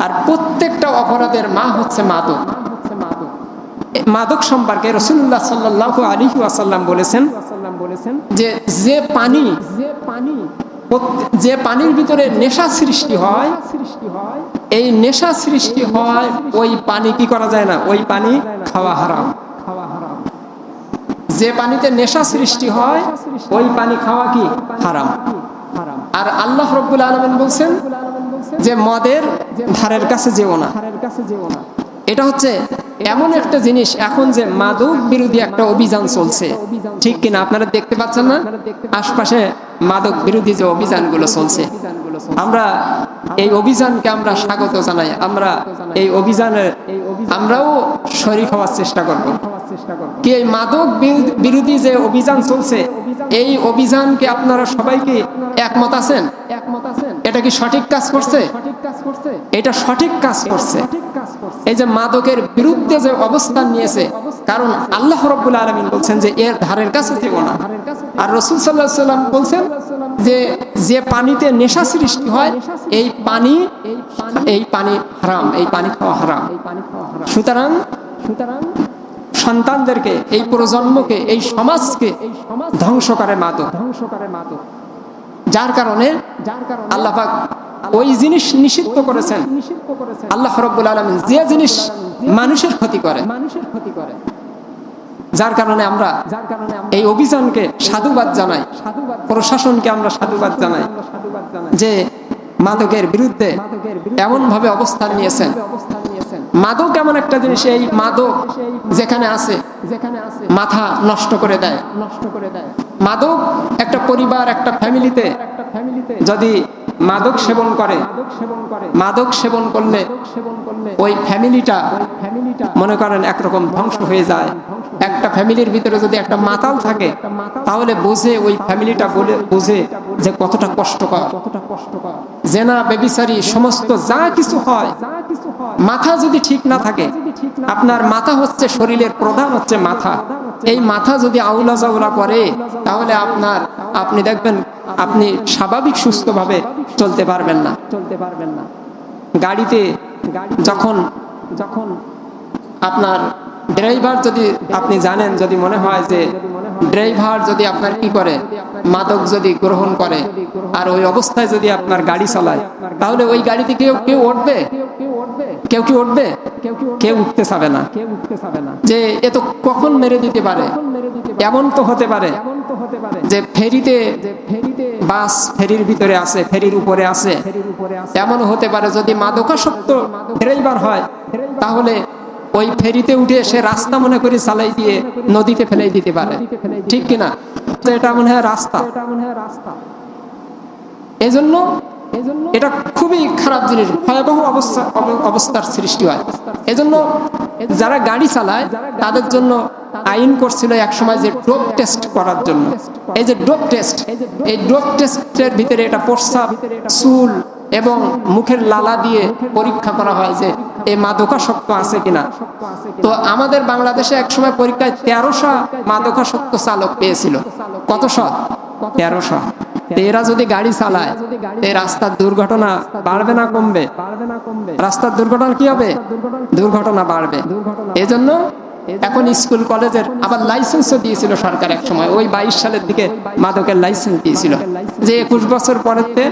আর প্রত্যেকটা অপরাধের মা হচ্ছে মাদক। মাদক সম্পর্কে রাসূলুল্লাহ সাল্লাল্লাহু আলাইহি ওয়াসাল্লাম বলেছেন যে যে পানির ভিতরে নেশা সৃষ্টি হয়, এই নেশা সৃষ্টি হয় ওই পানি কি করা যায় না, ওই পানি খাওয়া হারাম। যে পানিতে নেশা সৃষ্টি হয় ওই পানি খাওয়া কি হারাম। আর আল্লাহ রাব্বুল আলামিন বলছেন যে মদের ধারের কাছে যেও না। এটা হচ্ছে এমন একটা জিনিস, এখন যে মাদক বিরোধী একটা অভিযান চলছে, ঠিক কিনা? আপনারা দেখতে পাচ্ছেন না আশপাশে মাদক বিরোধী যে অভিযানগুলো চলছে? আমরা এই অভিযানকে আমরা স্বাগত জানাই। আমরা এই অভিযানে আমরাও শরীক হওয়ার চেষ্টা করব। কি এই মাদক বিরোধী যে অভিযান চলছে, এই অভিযানকে আপনারা সবাইকে একমত আছেন? এটা কি সঠিক কাজ করছে? এটা সঠিক কাজ করছে। এই যে মাদকের বিরুদ্ধে যে অবস্থান নিয়েছে, কারণ আল্লাহ রাব্বুল আলামিন বলছেন যে এর ধারের কাছে যেও না। আর রাসূল সাল্লাল্লাহু আলাইহি ওয়াসাল্লাম বলছেন যে যে পানিতে নেশা সৃষ্টি হয় এই পানি হারাম, এই পানি খাওয়া হারাম। সুতরাং সন্তানদেরকে, এই প্রজন্মকে, এই সমাজকে ধ্বংস করে মাদক। যার কারণে আল্লাহ পাক ওই জিনিস নিষিদ্ধ করেছেন। আল্লাহ রাব্বুল আলামিন যে জিনিস মানুষের ক্ষতি করে, যার কারণে আমরা এই অভিযানকে সাধুবাদ জানাই, প্রশাসনকে আমরা সাধুবাদ জানাই যে মাদকের বিরুদ্ধে এমন ভাবে অবস্থান নিয়েছেন। মাদক এমন একটা জিনিস, এই মাদক যেখানে আছে মাথা নষ্ট করে দেয়। মাদক একটা পরিবার, একটা ফ্যামিলিতে যদি মাদক সেবন করে, মাদক সেবন করলে ওই ফ্যামিলিটা মনে করেন একরকম ধ্বংস হয়ে যায়। একটা ফ্যামিলির ভিতরে যদি একটা মাতাল থাকে তাহলে বোঝে, ওই ফ্যামিলিটা বোঝে যে কতটা কষ্টকর। জেনা, বেবিচারি, সমস্ত যা কিছু হয়, মাথা যদি ঠিক না থাকে, আপনার মাথা হচ্ছে শরীরের প্রধান হচ্ছে মাথা। এই মাথা যদি আউলা জাউলা করে তাহলে আপনি দেখবেন আপনি স্বাভাবিক সুস্থভাবে চলতে পারবেন না। গাড়িতে যখন আপনার ড্রাইভার, যদি আপনি জানেন, যদি মনে হয় যে ড্রাইভার যদি আপনার কি করে, মাদক যদি গ্রহণ করে আর ওই অবস্থায় যদি আপনার গাড়ি চালায়, তাহলে ওই গাড়িতে কেউ উঠবে? কেউ কি উঠবে? কেউ উঠতে চাবে না। যে এ তো কখন মেরে দিতে পারে। এমন তো হতে পারে যে ফেরিতে বাস ফেরির ভিতরে আছে, ফেরির উপরে আছে, এমন হতে পারে যদি মাদকাসক্ত ড্রাইভার হয় তাহলে ওই ফেরিতে উঠে সে রাস্তা মনে করে চালাই দিয়ে নদীতে ফেলে দিতে পারে, ঠিক কিনা? এটা মনে হয় রাস্তা। এজন্য এটা খুবই খারাপ জিনিস, ভয়াবহ অবস্থার সৃষ্টি হয়। এজন্য যারা গাড়ি চালায় তাদের জন্য আইন করছিল এক সময় যে ডোপ টেস্ট করার জন্য। এই যে ডোপ টেস্ট, এই ডোপ টেস্টের ভিতরে এটা প্রস্রাব, চুল এবং মুখের লালা দিয়ে পরীক্ষা করা হয় যে এই মাদকাসক্ত আছে কিনা। তো আমাদের বাংলাদেশে এক সময় পরীক্ষায় 1300 মাদকাসক্ত চালক পেয়েছিল। কতশো? 1300। এরা যদি গাড়ি চালায় এই রাস্তার দুর্ঘটনা বাড়বে না কমবে? রাস্তার দুর্ঘটনা কি হবে? দুর্ঘটনা বাড়বে। এজন্য এখন স্কুল কলেজের আবার লাইসেন্সও দিয়েছিল সরকার এক সময়, ওই 22 সালের দিকে মাদকের লাইসেন্স দিয়েছিল যে 21 বছর পরেতে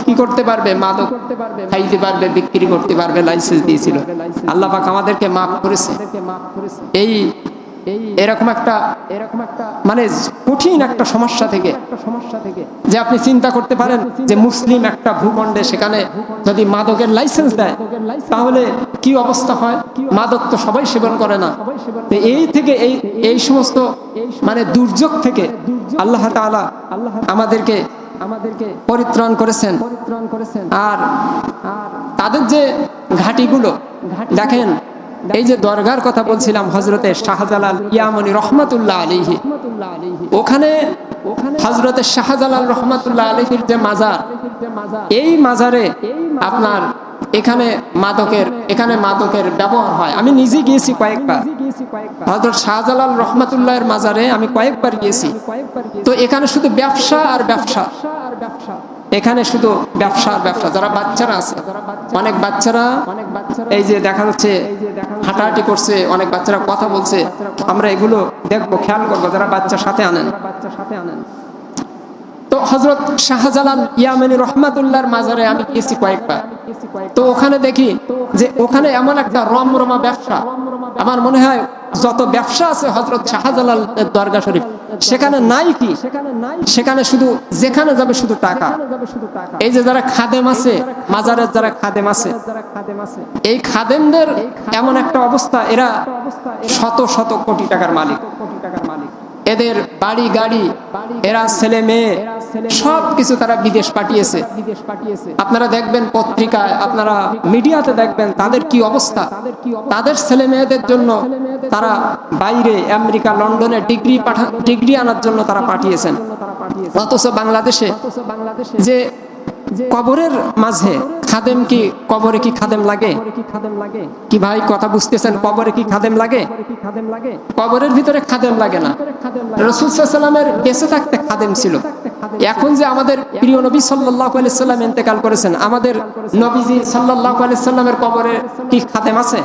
কি করতে পারবে, মাদক খাইতে পারবে, বিক্রি করতে পারবে, লাইসেন্স দিয়েছিল। আল্লাহ পাক আমাদেরকে মাফ করেছে। এরকম একটা মানে কঠিন একটা সমস্যা থেকে যে আপনি চিন্তা করতে পারেন যে মুসলিম একটা ভূখণ্ডে সেখানে যদি মাদকের লাইসেন্স দেয় তাহলে কি অবস্থা হয়। মাদক তো সবাই সেবন করে না। এই থেকে এই সমস্ত মানে দুর্যোগ থেকে আল্লাহ তাআলা আমাদেরকে পরিত্রাণ করেছেন। আর তাদের যে ঘাটিগুলো দেখেন, এই যে দরগার কথা বলছিলাম, হযরতে শাহজালাল ইয়ামানি রহমাতুল্লাহ আলাইহি, ওখানে হযরতে শাহজালাল রহমাতুল্লাহ আলাইহির যে মাজার, এই মাজারে আপনার এখানে মাদকের ব্যবহার হয়। আমি নিজে গিয়েছি কয়েকবার, হযরত শাহজালাল রহমাতুল্লাহের মাজারে আমি কয়েকবার গিয়েছি। তো এখানে শুধু ব্যবসা আর ব্যবসা, এখানে শুধু ব্যবসা ব্যবসা। যারা বাচ্চারা আছে, অনেক বাচ্চারা এই যে দেখা যাচ্ছে হাঁটাহাঁটি করছে, অনেক বাচ্চারা কথা বলছে, আমরা এগুলো দেখবো, খেয়াল করবো, যারা বাচ্চার সাথে আনেন। তো হযরত শাহজালাল ইয়ামানি রহমাতুল্লাহর মাজারে আমি গেছি কয়েকবার। তো ওখানে দেখি যে ওখানে এমন একটা রমরমা ব্যবসা, আমার মনে হয় যত ব্যবসা আছে হযরত শাহজালাল দরগা শরীফ সেখানে নাই কি, সেখানে শুধু যেখানে যাবে শুধু টাকা। এই যে যারা খাদেম আছে, মাজারের যারা খাদেম আছে, এই খাদেমদের এমন একটা অবস্থা, এরা শত শত কোটি টাকার মালিক। এদের বাড়ি গাড়ি, এরা ছেলে মেয়ে সব কিছু তারা বিদেশ পাঠিয়েছে। আপনারা দেখবেন পত্রিকায়, আপনারা মিডিয়াতে দেখবেন তাদের কি অবস্থা। তাদের ছেলে মেয়েদের জন্য তারা বাইরে আমেরিকা লন্ডনে ডিগ্রি আনার জন্য তারা পাঠিয়েছেন। অথচ বাংলাদেশে যে কবরের মাঝে খাদেম, কি কবরে কি খাদেম লাগে? কি ভাই কথা বুঝতেছেন? কবরে কি খাদেম লাগে? কবরের ভিতরে খাদেম লাগে না। রাসূল সাল্লাল্লাহু আলাইহি ওয়াসাল্লামের বেঁচে থাকতে খাদেম ছিল। এখন যে আমাদের প্রিয় নবী সাল্লাল্লাহু আলাইহি ওয়াসাল্লাম ইন্তেকাল করেছেন, আমাদের নবীজি সাল্লাল্লাহু আলাইহি ওয়াসাল্লামের কবরে কি খাদেম আছে?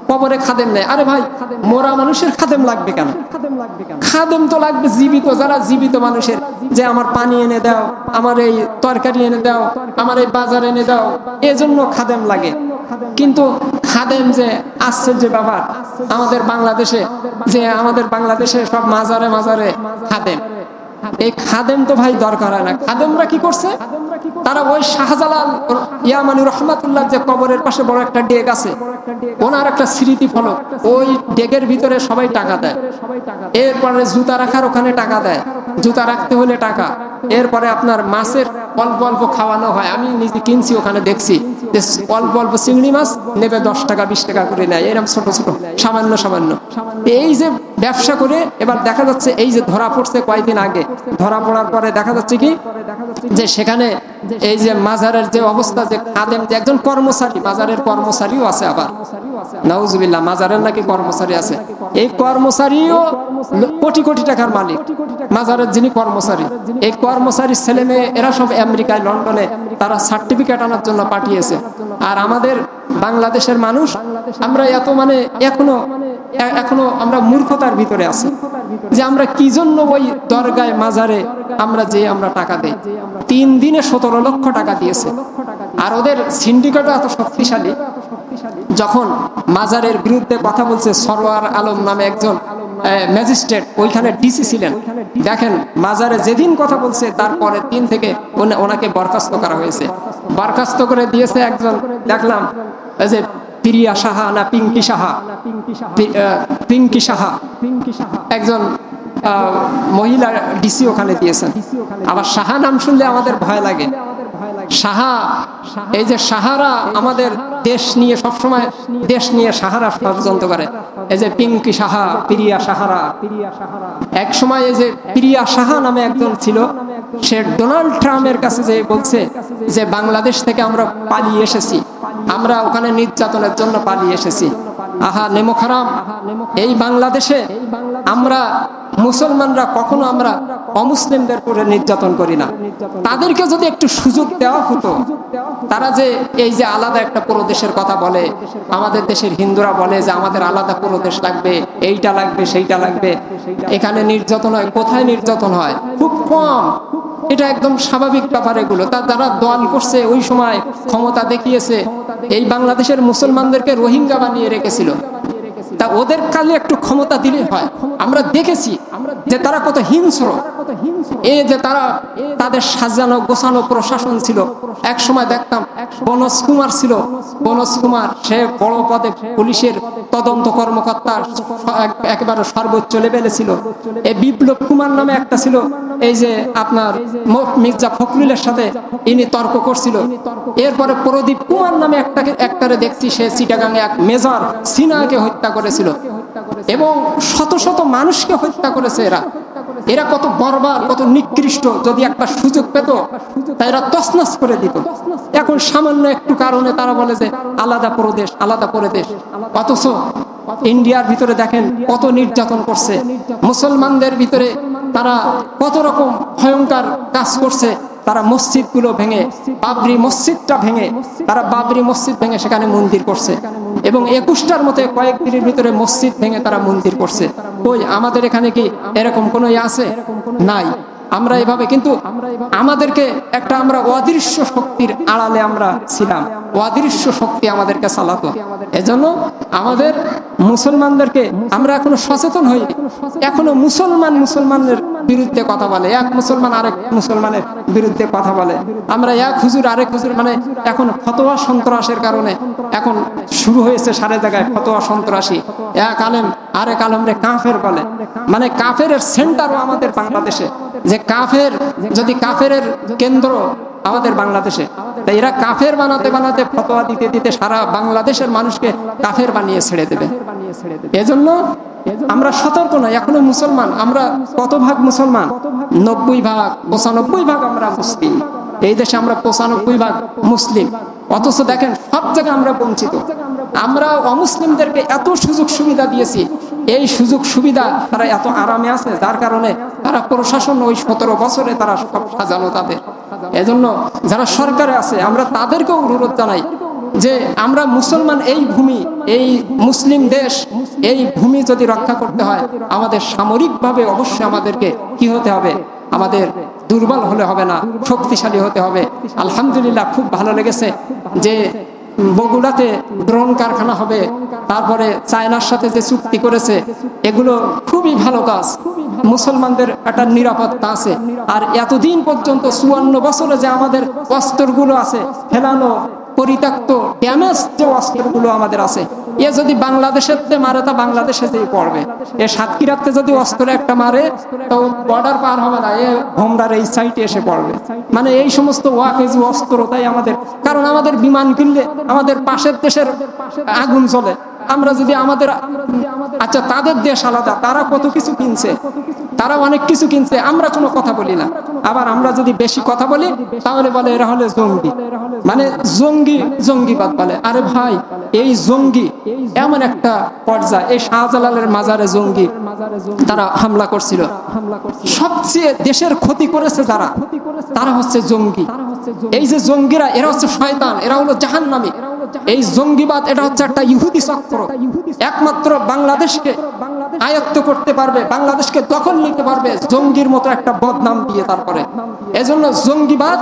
কবরে খাদেম নেই। আরে ভাই, মোরা মানুষের খাদেম লাগবে কেন? খাদেম তো লাগবে জীবিত, যারা জীবিত মানুষের, যে আমার পানি এনে দাও, আমার এই তরকারি এনে দাও, আমার এই বাজার এনে দাও, এজন্য খাদেম লাগে। কিন্তু খাদেম যে আসছে যে ব্যাপার আমাদের বাংলাদেশে, যে আমাদের বাংলাদেশে সব মাজারে মাজারে খাদেম, এই খাদেম তো ভাই দরকার হয় না। খাদেমরা কি করছে? তারা ওই শাহজালাল ইয়ামানি রহমাতুল্লাহ যে কবরের পাশে বড় একটা ডেক আছে, ওনার একটা স্মৃতি ফলক, ওই ডেকের ভিতরে সবাই টাকা দেয়। এরপরে জুতা রাখার ওখানে টাকা দেয়, জুতা রাখতে হলে টাকা। এরপরে আপনার মাছের অল্প অল্প খাওয়ানো হয়, আমি নিজে কিনছি, ওখানে দেখছি যে অল্প অল্প চিংড়ি মাছ নেবে 10 টাকা 20 টাকা করে নেয়, এরকম ছোট ছোট সামান্য সামান্য। এই যে ব্যবসা করে এবার দেখা যাচ্ছে, এই যে ধরা পড়ছে কয়েকদিন আগে, ধরা পড়ার পরে দেখা যাচ্ছে কি যে সেখানে এই যে মাজারের যে অবস্থা, যে খাদেম যে একজন কর্মচারী, মাজারের কর্মচারীও আছে, আবার নাউজুবিল্লাহ, মাজারের নাকি কর্মচারী আছে। এই কর্মচারীও কোটি কোটি টাকার মালিক, মাজারের যিনি কর্মচারী। এই কর্মচারীর ছেলে মেয়ে এরা সব আমেরিকায় লন্ডনে তারা সার্টিফিকেট আনার জন্য পাঠিয়েছে। আর আমাদের বাংলাদেশের মানুষ, আমরা এত মানে এখনো আমরা মূর্খতার ভিতরে আছি যে আমরা কি জন্য ওই দরগায় মাজারে আমরা টাকা দেই। 3 দিনে 17 লক্ষ টাকা দিয়েছে। আর ওদের সিন্ডিকেটও এত শক্তিশালী, যখন মাজারের বিরুদ্ধে কথা বলছে, সরওয়ার আলম নামে একজন ম্যাজিস্ট্রেট ওইখানে ডিসি ছিলেন, দেখেন মাজারে যেদিন কথা বলছে তারপরের দিন থেকে ওনাকে বরখাস্ত করা হয়েছে। বরখাস্ত করে দিয়েছে একজন, দেখলাম যে প্রিয়া সাহা না পিঙ্কি সাহা, পিঙ্কি সাহা একজন মহিলা ডিসি ওখানে দিয়েছেন। আবার সাহা নাম শুনলে আমাদের ভয় লাগে। সাহা, এই যে সাহারা আমাদের দেশ নিয়ে সবসময়, দেশ নিয়ে সাহারা ষড়যন্ত্র করে। এই যে পিঙ্কি সাহা, প্রিয়া সাহারা, এক সময় এই যে প্রিয়া সাহা নামে একজন ছিল, সে ডোনাল্ড ট্রাম্পের কাছে যে বলছে যে বাংলাদেশ থেকে আমরা পালিয়ে এসেছি, আমরা ওখানে নির্যাতনের জন্য পালিয়ে এসেছি। আহা নেমো খারাম, এই বাংলাদেশে আমরা মুসলমানরা কখনো আমরা অমুসলিমদের উপরে নির্যাতন করি না। তাদেরকে যদি একটু সুযোগ দেওয়া হতো, তারা যে এই যে আলাদা একটা প্রদেশের কথা বলে, আমাদের দেশের হিন্দুরা বলে যে আমাদের আলাদা প্রদেশ লাগবে, এইটা লাগবে সেইটা লাগবে, এখানে নির্যাতন হয়। কোথায় নির্যাতন হয়? খুব কম। এটা একদম স্বাভাবিক ব্যাপার। এগুলো যারা দল করছে ওই সময়, ক্ষমতা দেখিয়েছে, এই বাংলাদেশের মুসলমানদেরকে রোহিঙ্গা বানিয়ে রেখেছিল। তা ওদের কালে একটু ক্ষমতা দিলে হয়। আমরা দেখেছি যে তারা কত হিংস্র, এই যে তারা তাদের সাজানো গোছানো প্রশাসন ছিল। এক সময় দেখতাম বনজ কুমার ছিল, বনজ কুমার সে বড় পদে পুলিশের তদন্ত কর্মকর্তা, একেবারে সর্বোচ্চ লেভেলে ছিল। এই বিপ্লব কুমার নামে একটা ছিল, এই যে আপনার মির্জা ফখরুলের সাথে ইনি তর্ক করছিল। এরপরে প্রদীপ কুমার নামে একটারে দেখছি, সে চিটাগাঙে এক মেজর সিনহাকে হত্যা করেছিল এবং শত শত মানুষকে হত্যা করেছে। এরা কত বর্বর, কত নিকৃষ্ট। যদি একটা সুযোগ পেত তা এরা তছনছ করে দিত। এখন সামান্য একটু কারণে তারা বলে যে আলাদা প্রদেশ, আলাদা প্রদেশ। অথচ ইন্ডিয়ার ভিতরে দেখেন কত নির্যাতন করছে মুসলমানদের ভিতরে, তারা কত রকম ভয়ঙ্কর কাজ করছে। তারা মসজিদগুলো ভেঙে, বাবরি মসজিদটা ভেঙে, তারা বাবরি মসজিদ ভেঙে সেখানে মন্দির করছে, এবং 21টার মতো কয়েকদিনের ভিতরে মসজিদ ভেঙে তারা মন্দির করছে। কই আমাদের এখানে কি এরকম কোনো আছে? নাই। আমরা এভাবে, কিন্তু আমাদেরকে একটা, আমরা অদৃশ্য শক্তির আড়ালে আমরা ছিলাম, অদৃশ্য শক্তি আমাদেরকে চালাতো। এজন্য আমাদের মুসলমানদেরকে, আমরা এখনো সচেতন হই, এখনো মুসলমানের বিরুদ্ধে কথা বলে, এক মুসলমান আরেক মুসলমানের বিরুদ্ধে কথা বলে, আমরা এক হুজুর আরেক হুজুর, মানে এখন ফতোয়া সন্ত্রাসের কারণে এখন শুরু হয়েছে সারা জায়গায় ফতোয়া সন্ত্রাসী, এক আলেম আরেক আলেমরে কাফের বলে, মানে কাফের সেন্টারও আমাদের বাংলাদেশে, যে কাফের, যদি কাফের কেন্দ্র আমাদের বাংলাদেশে, তাই এরা কাফের বানাতে বানাতে ফতোয়া দিতে দিতে সারা বাংলাদেশের মানুষকে কাফের বানিয়ে ছেড়ে দেবে। এজন্য আমরা সতর্ক নয়, এখনো মুসলমান। আমরা কত ভাগ মুসলমান? 90 ভাগ 95 ভাগ আমরা মুসলিম। এই দেশে আমরা 95 ভাগ মুসলিম, অথচ দেখেন সব জায়গায় আমরা বঞ্চিত। আমরা অমুসলিমদেরকে এত সুযোগ সুবিধা দিয়েছি, এই সুযোগ সুবিধা তারা এত আরামে আছে, যার কারণে তারা প্রশাসন ওই 17 বছরে তারা সব সাজানো তাদের। এজন্য যারা সরকারে আছে আমরা তাদেরকেও অনুরোধ জানাই যে আমরা মুসলমান, এই ভূমি, এই মুসলিম দেশ, এই ভূমি যদি রক্ষা করতে হয় আমাদের সামরিকভাবে অবশ্যই আমাদেরকে কি হতে হবে? আমাদের দুর্বল হলে হবে না, শক্তিশালী হতে হবে। আলহামদুলিল্লাহ খুব ভালো লেগেছে যে বগুড়াতে ড্রোন কারখানা হবে, তারপরে চায়নার সাথে যে চুক্তি করেছে, এগুলো খুবই ভালো কাজ। মুসলমানদের একটা নিরাপত্তা আছে। আর এতদিন পর্যন্ত 54 বছরে যে আমাদের অস্ত্রগুলো আছে ফেলানো, পরিত্যক্ত, ড্যামেজ যে অস্ত্রগুলো আমাদের আছে, এ যদি বাংলাদেশের মারে তা বাংলাদেশে যেই পড়বে। এ সাতক্ষীরাতে যদি অস্ত্র একটা মারে তো বর্ডার পার হবে না, এ ভোমরার এই সাইটে এসে পড়বে। মানে এই সমস্ত ওয়াকেজ অস্ত্র, তাই আমাদের, কারণ আমাদের বিমান কিনলে আমাদের পাশের দেশের আগুন জ্বলে। আমরা যদি আমাদের, আচ্ছা তাদের দেশ আলাদা, তারা কত কিছু কিনছে, তারা অনেক কিছু কিনছে, আমরা কোনো কথা বলি না। আবার আমরা যদি বেশি কথা বলি তাহলে বলে এরা হলে জঙ্গি, মানে জঙ্গিবাদ বলে। আরে ভাই, এই জঙ্গি এমন একটা পর্যায়ে, এই শাহজালালের মাজারে জঙ্গি তারা হামলা করছিল, সবচেয়ে দেশের ক্ষতি করেছে যারা, তারা হচ্ছে জঙ্গি। এই যে জঙ্গিরা, এরা হচ্ছে শয়তান, এরা হলো জাহান্নামী। এই জঙ্গিবাদ এটা হচ্ছে একটা ইহুদি চক্র, একমাত্র বাংলাদেশকে আয়ত্ত করতে পারবে, বাংলাদেশকে দখল নিতে পারবে জঙ্গির মতো একটা বদনাম দিয়ে। তারপরে এজন্য জঙ্গিবাদ,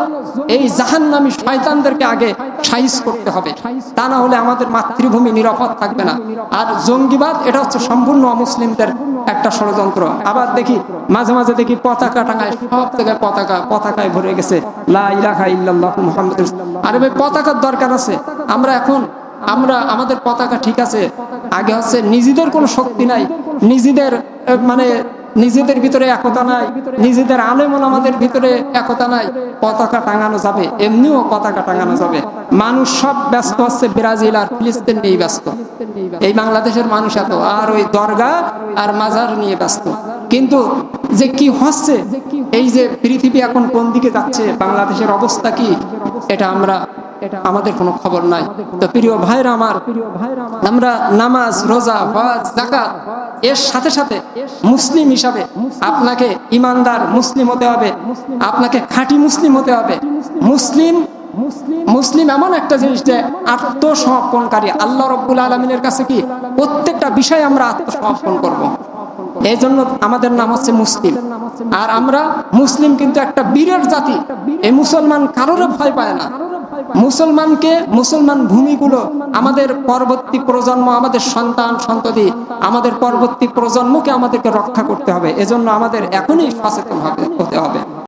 এই জাহান্নামী শয়তানদেরকে আগে সাইজ করতে হবে, তা না হলে আমাদের মাতৃভূমি নিরাপদ থাকবে না। আর জঙ্গিবাদ এটা হচ্ছে সম্পূর্ণ অমুসলিমদের একটা ষড়যন্ত্র। আবার দেখি মাঝে মাঝে দেখি পতাকা টাঙায়, সব জায়গায় পতাকায় ভরে গেছে লা ইলাহা ইল্লাল্লাহু মুহাম্মাদুর রাসূলুল্লাহ। আরে ভাই, পতাকার দরকার আছে। আমরা আমাদের পতাকা ঠিক আছে, আগে হচ্ছে নিজেদের কোনো শক্তি নাই, নিজেদের ভিতরে একতা নাই, নিজেদের আলেম ওলামাদের ভিতরে একতা নাই। পতাকা টাঙানো যাবে, এমনিও পতাকা টাঙানো যাবে। মানুষ সব ব্যস্ত হচ্ছে ব্রাজিল আর ফিলিস্তিন নিয়ে ব্যস্ত, এই বাংলাদেশের মানুষ এত আর ওই দরগা আর মাজার নিয়ে ব্যস্ত। কিন্তু যে কি হচ্ছে, এই যে পৃথিবী এখন কোন দিকে যাচ্ছে, বাংলাদেশের অবস্থা কি, এটা আমাদের কোনো খবর নাই। তো প্রিয় ভাইরা আমার, আমরা নামাজ, রোজা, হজ, যাকাত এর সাথে সাথে মুসলিম হিসাবে আপনাকে ইমানদার মুসলিম হতে হবে, আপনাকে খাঁটি মুসলিম হতে হবে। মুসলিম এমন একটা জিনিস যে আত্মসমর্পণকারী। আল্লাহ রাব্বুল আলামিনের কাছে কি প্রত্যেকটা বিষয় আমরা আত্মসমর্পণ করব। এই জন্য আমাদের নাম হচ্ছে মুসলিম। আর আমরা মুসলিম কিন্তু একটা বীরের জাতি। এই মুসলমান কারোর ভয় পায় না। মুসলমান ভূমিগুলো আমাদের পরবর্তী প্রজন্ম, আমাদের সন্তান সন্ততি, আমাদের পরবর্তী প্রজন্মকে আমাদেরকে রক্ষা করতে হবে। এজন্য আমাদের এখনই সচেতন হতে হবে।